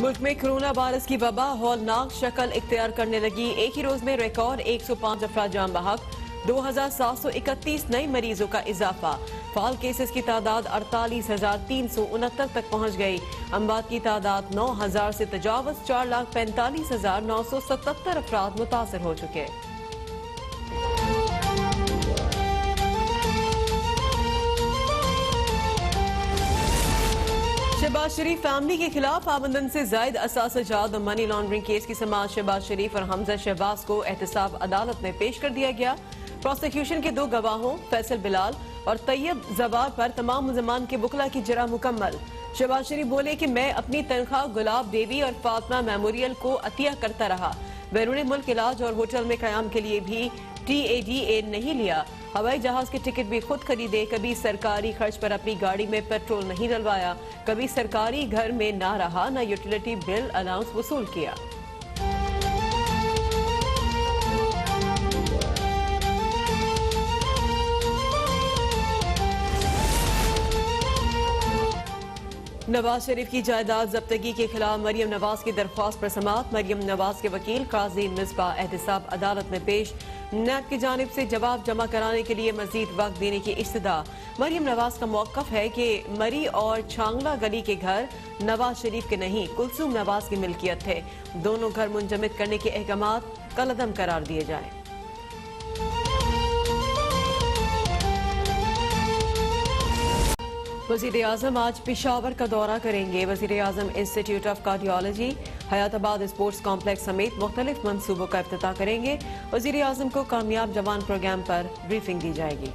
मुल्क में corona virus की वबा हौलनाक शक्ल इख्तियार करने लगी। एक ही रोज में रिकॉर्ड 105 अफराद जान बहक, 2731 नए मरीजों का इजाफा। फाल केसेस की तादाद 48,369 तक पहुंच गई। अमवात की तादाद 9,000 से तजावज 4,45,977 अफराद मुतासर हो चुके। शहबाज शरीफ फैमिली के खिलाफ आमदन से जायद असासा जात और मनी लॉन्ड्रिंग केस की समाअत शहबाज शरीफ और हमजा शहबाज को एहतसाब अदालत में पेश कर दिया गया। प्रोसिक्यूशन के दो गवाहों फैसल बिलाल और तैयब जवार पर तमाम मुलजमान के बुकला की जरा मुकम्मल। शहबाज शरीफ बोले कि मैं अपनी तनख्वाह गुलाब देवी और फातिमा मेमोरियल को अतिया करता रहा। बैरून मुल्क इलाज और होटल में कयाम के लिए भी TADA नहीं लिया। हवाई जहाज के टिकट भी खुद खरीदे। कभी सरकारी खर्च पर अपनी गाड़ी में पेट्रोल नहीं डलवाया। कभी सरकारी घर में ना रहा, न यूटिलिटी बिल अलाउंस वसूल किया। नवाज शरीफ की जायदाद जब्तगी के खिलाफ मरियम नवाज की दरख्वास्त पर समाअत। मरियम नवाज के वकील काजी मिसबाह एहतसाब अदालत में पेश। नैब की जानिब से जवाब जमा कराने के लिए मजीद वक्त देने की इस्तदा। मरियम नवाज का मौक़िफ़ है कि मरी और छांगला गली के घर नवाज शरीफ के नहीं, कुलसूम नवाज की मिल्कियत थे। दोनों घर मुंजमद करने के अहकामात कलअदम करार दिए जाएं। वज़ीर आज़म आज पेशावर का दौरा करेंगे। वज़ीर आज़म institute of cardiology, Hayatabad sports complex समेत मुख्तलिफ मंसूबों का इफ्तिताह करेंगे। वज़ीर आज़म को कामयाब जवान प्रोग्राम पर ब्रीफिंग दी जाएगी।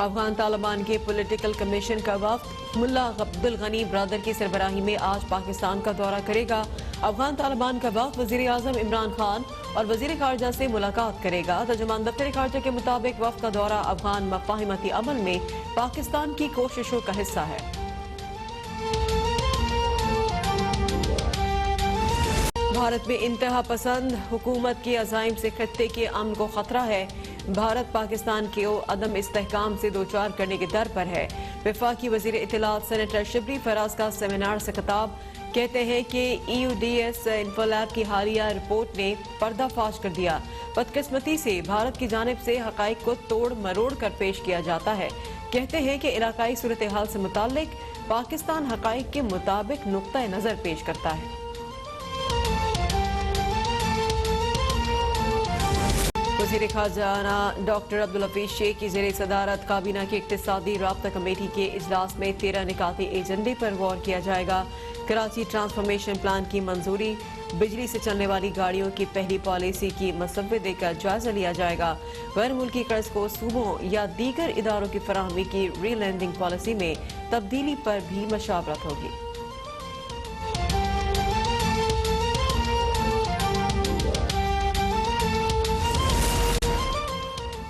अफगान तालिबान के पॉलिटिकल कमीशन का वफ्द मुल्ला अब्दुल गनी ब्रदर की सरबराही में आज पाकिस्तान का दौरा करेगा। अफगान तालिबान का वफ्द वज़ीर आज़म इमरान खान और वज़ीर खारजा से मुलाकात करेगा। तर्जुमान दफ्तर खारजा के मुताबिक वफ्द का दौरा अफगान मफ़ाहिमती अमल में पाकिस्तान की कोशिशों का हिस्सा है। भारत में इंतहा पसंद हुकूमत के अज़ाइम से खत्ते के अमन को खतरा है। भारत पाकिस्तान के अदम इस्तेहकाम से दो चार करने के दर पर है। वफाकी वज़ीर इत्तलात सेनेटर शिबली फराज का सेमिनार से खिताब। कहते हैं कि EUDS इन्फोलैब की हालिया रिपोर्ट ने पर्दाफाश कर दिया। बदकिस्मती से भारत की जानिब से हकाइक को तोड़ मरोड़ कर पेश किया जाता है। कहते हैं कि इलाकाई सूरत हाल से मुताल्लिक पाकिस्तान हकाइक के मुताबिक नुक्ता नज़र पेश करता है। वज़ीर ख़ाजाना डॉक्टर अब्दुल हफीज शेख की ज़ेर सदारत काबीना की इक़्तिसादी राब्ता कमेटी के इजलास में 13 निकाती एजेंडे पर गौर किया जाएगा। कराची ट्रांसफॉर्मेशन प्लान की मंजूरी, बिजली से चलने वाली गाड़ियों की पहली पॉलिसी की मसवदे का जायजा लिया जाएगा। गैर मुल्की कर्ज को सूबों या दीगर इदारों की फराहमी की रीलैंडिंग पॉलिसी में तब्दीली पर भी मशावरत होगी।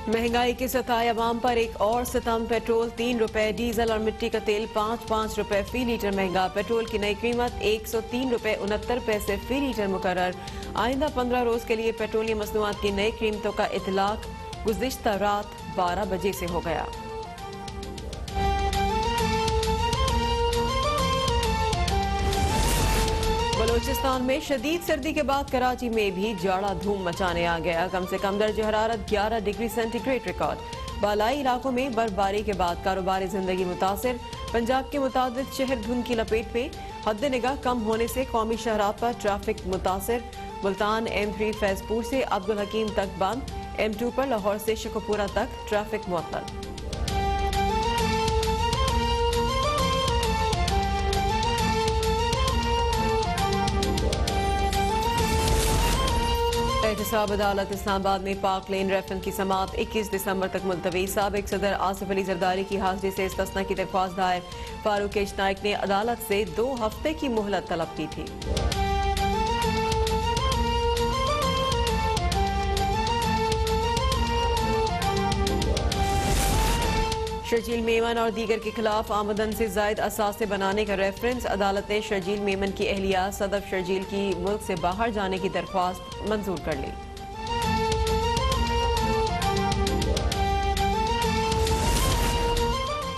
महंगाई के सताए अवाम पर एक और सितम। पेट्रोल 3 रुपए, डीजल और मिट्टी का तेल 5-5 रुपए फी लीटर महंगा। पेट्रोल की नई कीमत 103 रुपए 69 पैसे फी लीटर मुकर्रर। आइंदा 15 रोज के लिए पेट्रोलियम मसनूआत की नई कीमतों का इतलाक गुज़िश्ता रात 12 बजे से हो गया। बलोचिस्तान में शदीद सर्दी के बाद कराची में भी जाड़ा धूम मचाने आ गया। कम से कम दर्ज हरारत 11 डिग्री सेंटीग्रेड रिकॉर्ड। बालाई इलाकों में बर्फबारी के बाद कारोबारी जिंदगी मुतासिर। पंजाब के मुताबिक शहर धुंध की लपेट में। हद निगाह कम होने से कौमी शहरात पर ट्रैफिक मुतासिर। मुल्तान M3 फैजपुर से अब्दुल हकीम तक बंद। M2 पर लाहौर से शिकोपुरा तक ट्रैफिक मुअत्तल। एहतसाब अदालत इस्लामाबाद में पाक लेन रेफरेंस की समाअत 21 दिसंबर तक मुलतवी। साबिक सदर आसिफ अली जरदारी की हाजिरी से इस्तिस्ना की दरख्वास्त दायर। फारूक एच नाइक ने अदालत से 2 हफ्ते की मोहलत तलब की थी। शर्जील मेमन और दीगर के खिलाफ आमदन से जायद असासे बनाने का रेफरेंस। अदालत ने शर्जील मेमन की अहलिया सदफ शर्जील की मुल्क से बाहर जाने की दरख्वास्त मंजूर कर ली।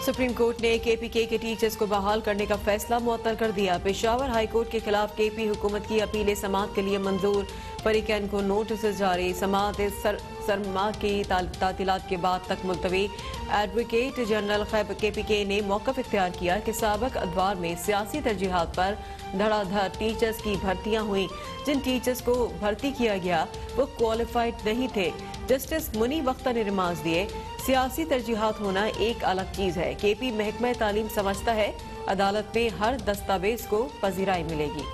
सुप्रीम कोर्ट ने केपीके के टीचर्स को बहाल करने का फैसला मुअत्तल कर दिया। पेशावर हाई कोर्ट के खिलाफ केपी हुकूमत की अपील समाअत के लिए मंजूर। फरीकैन को नोटिस जारी। समाअत सरमा की तातीलात के बाद तक मुलतवी। एडवोकेट जनरल खैब केपीके ने मौक़िफ़ इख्तियार किया कि साबिक़ अदवार में सियासी तरजीहात पर धड़ाधड़ टीचर्स की भर्तियां हुई। जिन टीचर्स को भर्ती किया गया वो क्वालिफाइड नहीं थे। जस्टिस मुनी वक्ता ने रिमार्क्स दिए, सियासी तरजीहात होना एक अलग चीज है। केपी महकमा तालीम समझता है अदालत में हर दस्तावेज को पजीराई मिलेगी।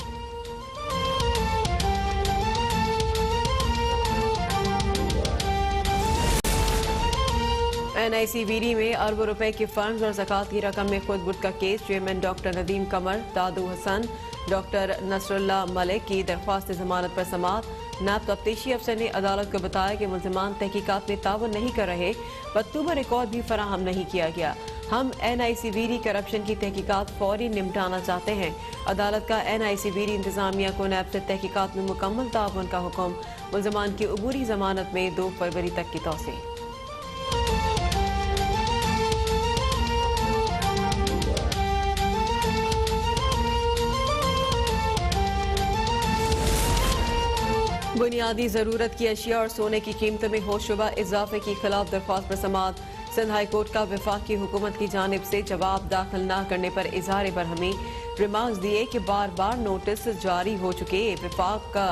NICVD में अरबों रुपए के फंड और ज़कात की रकम में खुद बुद का केस। चेयरमैन डॉक्टर नदीम कमर, दादू हसन, डॉक्टर नसरुल्लाह मलिक की दरख्वास्त जमानत पर समाअत। नायब तफ्तीशी अफसर ने अदालत को बताया कि मुल्जिमान तहकीकात में ताउन नहीं कर रहे, मकतूबा रिकॉर्ड भी फराहम नहीं किया गया। हम NICVD करप्शन की तहकीकात फौरी निपटाना चाहते हैं। अदालत का NICVD इंतजामिया को नैब से तहकीकात में मुकम्मल ताउन का हुक्म। मुल्जिमान की अबूरी जमानत में 2 फरवरी तक की तौसीह। बुनियादी जरूरत की अशिया और सोने की कीमतों में होशरुबा इजाफे की खिलाफ दरख्वास्त पर समाअत। सिंध हाई कोर्ट का वफाकी हुकूमत की जानिब से जवाब दाखिल न करने पर इजहार बरहमी। रिमार्क्स दिए कि बार बार नोटिस जारी हो चुके, वफाक का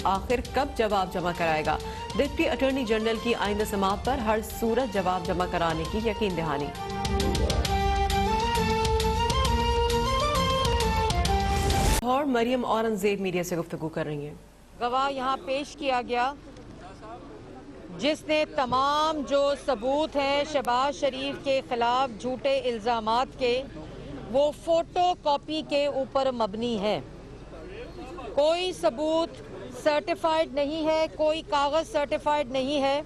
आखिर कब जवाब जमा कराएगा। डिप्टी अटॉर्नी जनरल की आइंदा समाअत पर हर सूरत जवाब जमा कराने की यकीन दहानी। और मरियम औरंगजेब मीडिया से गुफ्तगू कर रही हैं। गवाह यहाँ पेश किया गया जिसने तमाम जो सबूत हैं शहबाज शरीफ के खिलाफ झूठे इल्ज़ामात के, वो फोटो कॉपी के ऊपर मबनी है। कोई सबूत सर्टिफाइड नहीं है, कोई कागज़ सर्टिफाइड नहीं है,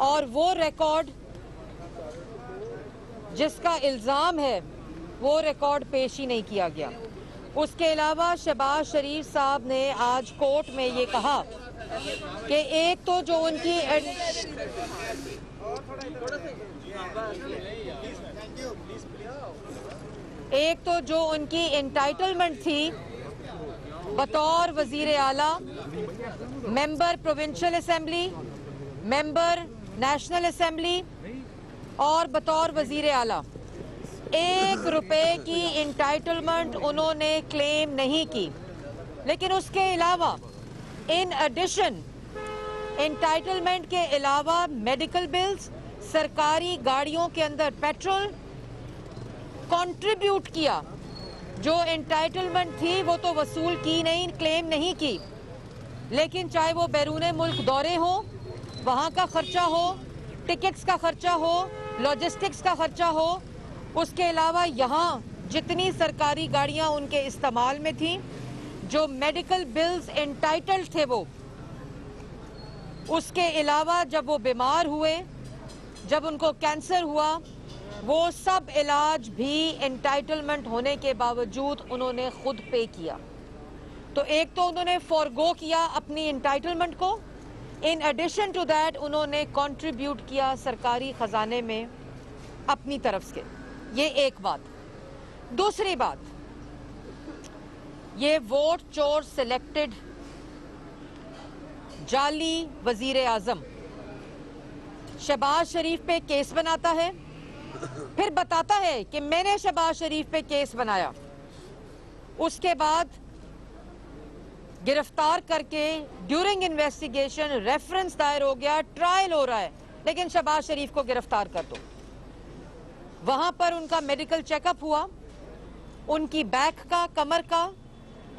और वो रिकॉर्ड जिसका इल्ज़ाम है वो रिकॉर्ड पेश ही नहीं किया गया। उसके अलावा शहबाज शरीफ साहब ने आज कोर्ट में ये कहा कि एक तो जो उनकी एंटाइटलमेंट थी बतौर वजीर आला, member provincial assembly, member national assembly और बतौर वजीर आला, 1 रुपए की इंटाइटलमेंट उन्होंने क्लेम नहीं की। लेकिन उसके अलावा इन एडिशन इंटाइटलमेंट के अलावा मेडिकल बिल्स, सरकारी गाड़ियों के अंदर पेट्रोल कंट्रीब्यूट किया। जो इंटाइटलमेंट थी वो तो वसूल की नहीं, क्लेम नहीं की, लेकिन चाहे वो बैरून मुल्क दौरे हो, वहाँ का खर्चा हो, टिकट्स का खर्चा हो, लॉजिस्टिक्स का खर्चा हो, उसके अलावा यहाँ जितनी सरकारी गाड़ियाँ उनके इस्तेमाल में थी, जो मेडिकल बिल्स एंटाइटल्ड थे वो, उसके अलावा जब वो बीमार हुए, जब उनको कैंसर हुआ, वो सब इलाज भी एंटाइटलमेंट होने के बावजूद उन्होंने खुद पे किया। तो एक तो उन्होंने फॉरगो किया अपनी एंटाइटलमेंट को, इन एडिशन टू दैट उन्होंने कंट्रीब्यूट किया सरकारी खजाने में अपनी तरफ से। ये एक बात। दूसरी बात, ये वोट चोर सिलेक्टेड जाली वजीर आजम शहबाज शरीफ पे केस बनाता है, फिर बताता है कि मैंने शहबाज शरीफ पे केस बनाया, उसके बाद गिरफ्तार करके ड्यूरिंग इन्वेस्टिगेशन रेफरेंस दायर हो गया, ट्रायल हो रहा है, लेकिन शहबाज शरीफ को गिरफ्तार कर दो। वहां पर उनका मेडिकल चेकअप हुआ, उनकी बैक का, कमर का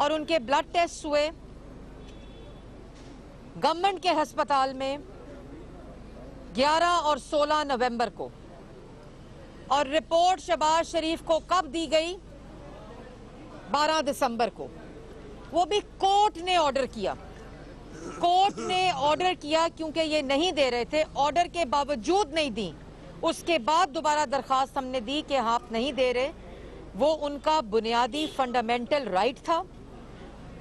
और उनके ब्लड टेस्ट हुए गवर्नमेंट के अस्पताल में 11 और 16 नवंबर को, और रिपोर्ट शहबाज शरीफ को कब दी गई? 12 दिसंबर को। वो भी कोर्ट ने ऑर्डर किया। कोर्ट ने ऑर्डर किया क्योंकि ये नहीं दे रहे थे, ऑर्डर के बावजूद नहीं दी। उसके बाद दोबारा दरखास्त हमने दी कि आप नहीं दे रहे, वो उनका बुनियादी फंडामेंटल राइट था।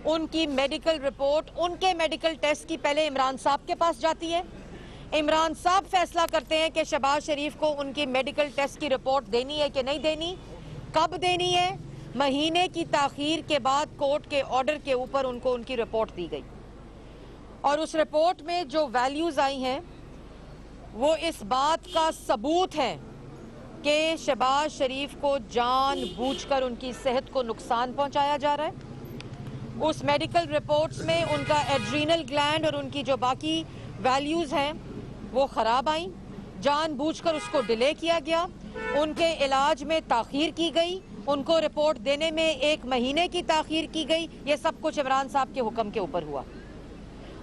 उनकी मेडिकल रिपोर्ट, उनके मेडिकल टेस्ट की पहले इमरान साहब के पास जाती है, इमरान साहब फैसला करते हैं कि शहबाज शरीफ को उनकी मेडिकल टेस्ट की रिपोर्ट देनी है कि नहीं देनी, कब देनी है। महीने की ताखीर के बाद कोर्ट के ऑर्डर के ऊपर उनको उनकी रिपोर्ट दी गई और उस रिपोर्ट में जो वैल्यूज आई हैं वो इस बात का सबूत है कि शहबाज शरीफ को जानबूझकर उनकी सेहत को नुकसान पहुंचाया जा रहा है। उस मेडिकल रिपोर्ट्स में उनका एड्रीनल ग्लैंड और उनकी जो बाकी वैल्यूज हैं वो ख़राब आई, जानबूझकर उसको डिले किया गया, उनके इलाज में ताख़ीर की गई, उनको रिपोर्ट देने में 1 महीने की ताख़ीर की गई। ये सब कुछ इमरान साहब के हुक्म के ऊपर हुआ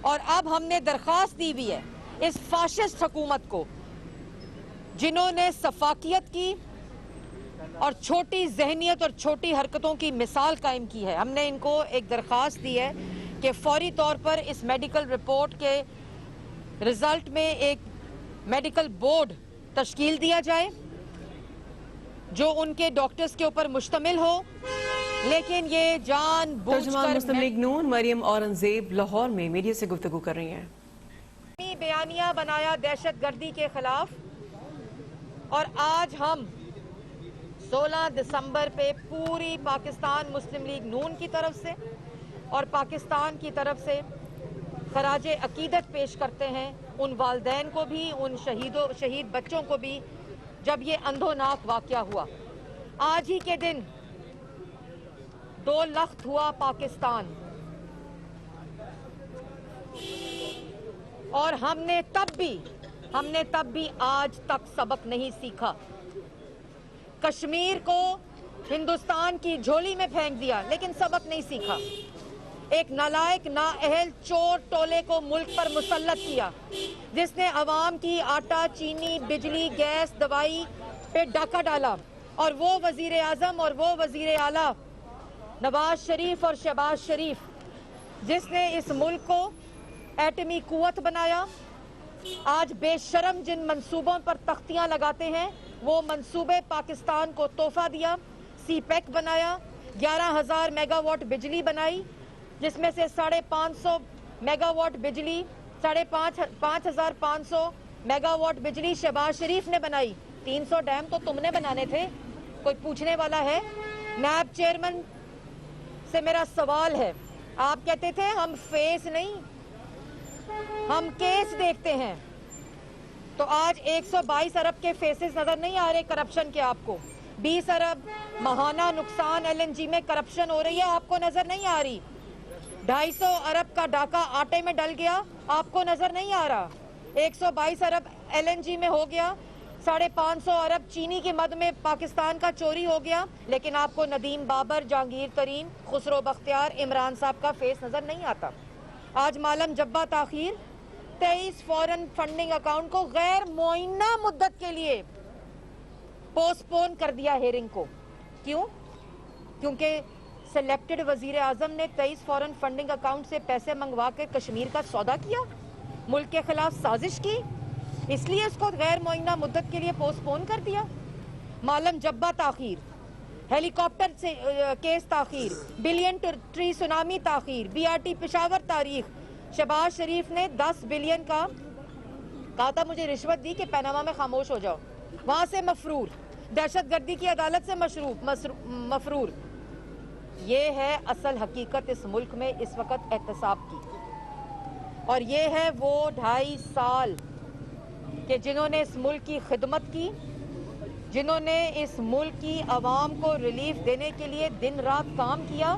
और अब हमने दरख्वास्त दी हुई है इस फाशिस्ट हुकूमत को जिन्होंने सफाकियत की और छोटी जहनियत और छोटी हरकतों की मिसाल कायम की है। हमने इनको एक दरख्वास्त दी है कि फौरी तौर पर इस मेडिकल रिपोर्ट के रिजल्ट में एक मेडिकल बोर्ड तश्कील दिया जाए जो उनके डॉक्टर्स के ऊपर मुश्तमिल हो, लेकिन ये तर्जुमान मुस्लिम लीग जानबूझकर नून मरियम औरंगजेब लाहौर में मीडिया से गुफ्तगू कर रही हैं। बयानिया बनाया दहशतगर्दी के खिलाफ और आज हम 16 दिसंबर पे पूरी पाकिस्तान मुस्लिम लीग नून की तरफ से और पाकिस्तान की तरफ से खराजे अकीदत पेश करते हैं उन वालदैन को भी, उन शहीद बच्चों को भी जब ये अंधोनाक वाक़या हुआ। आज ही के दिन 2 लख्त हुआ पाकिस्तान और हमने तब भी आज तक सबक नहीं सीखा। कश्मीर को हिंदुस्तान की झोली में फेंक दिया लेकिन सबक नहीं सीखा। एक नालायक नाअहल चोर टोले को मुल्क पर मुसल्लत किया जिसने अवाम की आटा, चीनी, बिजली, गैस, दवाई पे डाका डाला और वो वजीर आजम और वो वजीर आला नवाज शरीफ और शहबाज शरीफ जिसने इस मुल्क को एटमी कुव्वत बनाया, आज बेशरम जिन मंसूबों पर तख्तियां लगाते हैं वो मंसूबे पाकिस्तान को तोहफा दिया। सीपैक बनाया, 11,000 मेगावाट बिजली बनाई जिसमें से 550 मेगावाट बिजली, 5,500 मेगावाट बिजली शहबाज शरीफ ने बनाई। 300 डैम तो तुमने बनाने थे, कोई पूछने वाला है? नैब चेयरमैन से मेरा सवाल है, आप कहते थे हम फेस नहीं हम केस देखते हैं, तो आज 122 अरब के फेसेस नजर नहीं आ रहे करप्शन के आपको? 20 अरब महाना नुकसान एलएनजी में करप्शन हो रही है, आपको नजर नहीं आ रही? 250 अरब का डाका आटे में डल गया, आपको नजर नहीं आ रहा? 122 अरब एलएनजी में हो गया, 550 अरब चीनी की मद में पाकिस्तान का चोरी हो गया, लेकिन आपको नदीम बाबर, जहांगीर तरीन, खुसरो बख्तियार, इमरान साहब का फेस नजर नहीं आता। आज मालम जब्बा ताखीर 23 फॉरेन फंडिंग अकाउंट को गैर मुअय्यना मुद्दत के लिए पोस्टपोन कर दिया हेयरिंग को। क्यों? क्योंकि सिलेक्टेड वजीर आजम ने 23 फॉरेन फंडिंग अकाउंट से पैसे मंगवा कर कश्मीर का सौदा किया, मुल्क के खिलाफ साजिश की, इसलिए इसको गैर मुअय्यना मुद्दत के लिए पोस्टपोन कर दिया। मालम जब्बा ताखीर, हेलीकॉप्टर से केस ताखीर, बिलियन ट्री सुनामी ताखीर, बीआरटी पेशावर तारीख। शहबाज शरीफ ने 10 बिलियन का कहा था, मुझे रिश्वत दी कि पनामा में खामोश हो जाओ, वहां से मफरूर, दहशतगर्दी की अदालत से मफरूर। ये है असल हकीकत इस मुल्क में इस वक्त एहतसाब की, और ये है वो 2.5 साल के जिन्होंने इस मुल्क की खिदमत की, जिन्होंने इस मुल्क की आवाम को रिलीफ देने के लिए दिन रात काम किया,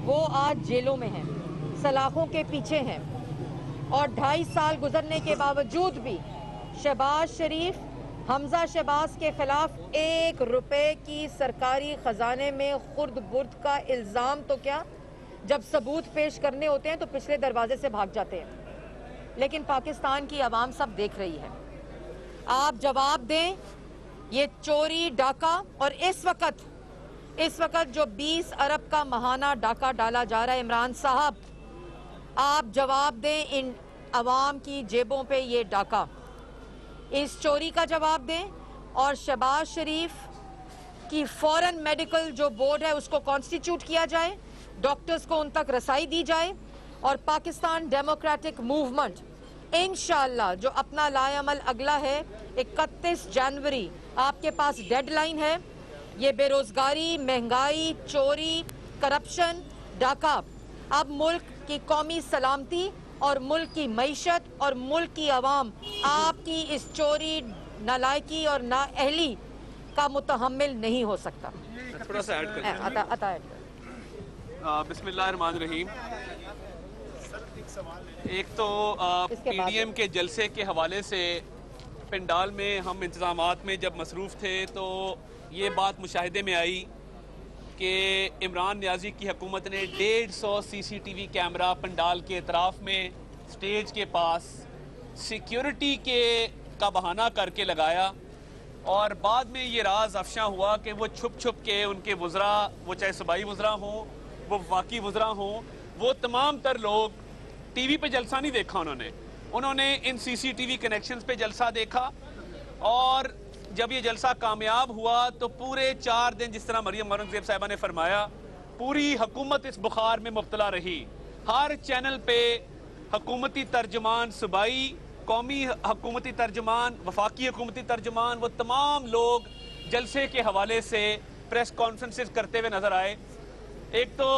वो आज जेलों में हैं, सलाखों के पीछे हैं। और 2.5 साल गुजरने के बावजूद भी शहबाज शरीफ, हमजा शहबाज के खिलाफ 1 रुपए की सरकारी खजाने में खुर्द बुर्द का इल्ज़ाम तो क्या, जब सबूत पेश करने होते हैं तो पिछले दरवाजे से भाग जाते हैं। लेकिन पाकिस्तान की आवाम सब देख रही है, आप जवाब दें। ये चोरी डाका और इस वक्त जो 20 अरब का महाना डाका डाला जा रहा है, इमरान साहब आप जवाब दें। इन अवाम की जेबों पे ये डाका, इस चोरी का जवाब दें और शहबाज शरीफ की फौरन मेडिकल जो बोर्ड है उसको कॉन्स्टिट्यूट किया जाए, डॉक्टर्स को उन तक रसाई दी जाए और पाकिस्तान डेमोक्रेटिक मूवमेंट इंशाअल्लाह जो अपना लाएअमल अगला है 31 जनवरी आपके पास डेडलाइन है। ये बेरोजगारी, महंगाई, चोरी, करप्शन, डाका अब मुल्क की कौमी सलामती और मुल्क की मईशत और मुल्क की आवाम आपकी इस चोरी, नालायकी और नाअहली का मुतहम्मिल नहीं हो सकता। थोड़ा सा ऐड कर बिस्मिल्लाहिर्रहमानिर्रहीम। एक तो पीडीएम के जलसे के हवाले से पंडाल में हम इंतजामात में जब मसरूफ़ थे तो ये बात मुशाहिदे में आई कि इमरान नियाज़ी की हुकूमत ने 150 सीसीटीवी कैमरा पंडाल के अतराफ में स्टेज के पास सिक्योरिटी का बहाना करके लगाया और बाद में ये राज अफशा हुआ कि वो छुप छुप के उनके वज़रा, वो चाहे सूबाई वज़रा हों, वो वफाकी वज़रा हों, वो तमाम तर लोग टीवी पे जलसा नहीं देखा उन्होंने इन सीसीटीवी कनेक्शंस पे जलसा देखा। और जब ये जलसा कामयाब हुआ तो पूरे 4 दिन, जिस तरह मरियम औरंगजेब साहिबा ने फरमाया, पूरी हुकूमत इस बुखार में मुब्तला रही। हर चैनल पे हुकूमती तर्जमान, सूबाई, कौमी हुकूमती तर्जमान, वफाकी हुकूमती तर्जमान, वो तमाम लोग जलसे के हवाले से प्रेस कॉन्फ्रेंसेस करते हुए नजर आए। एक तो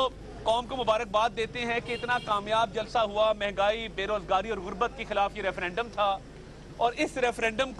कौम को मुबारकबाद देते हैं कि इतना कामयाब जलसा हुआ, महंगाई, बेरोजगारी और गुर्बत के खिलाफ ये रेफरेंडम था और इस रेफरेंडम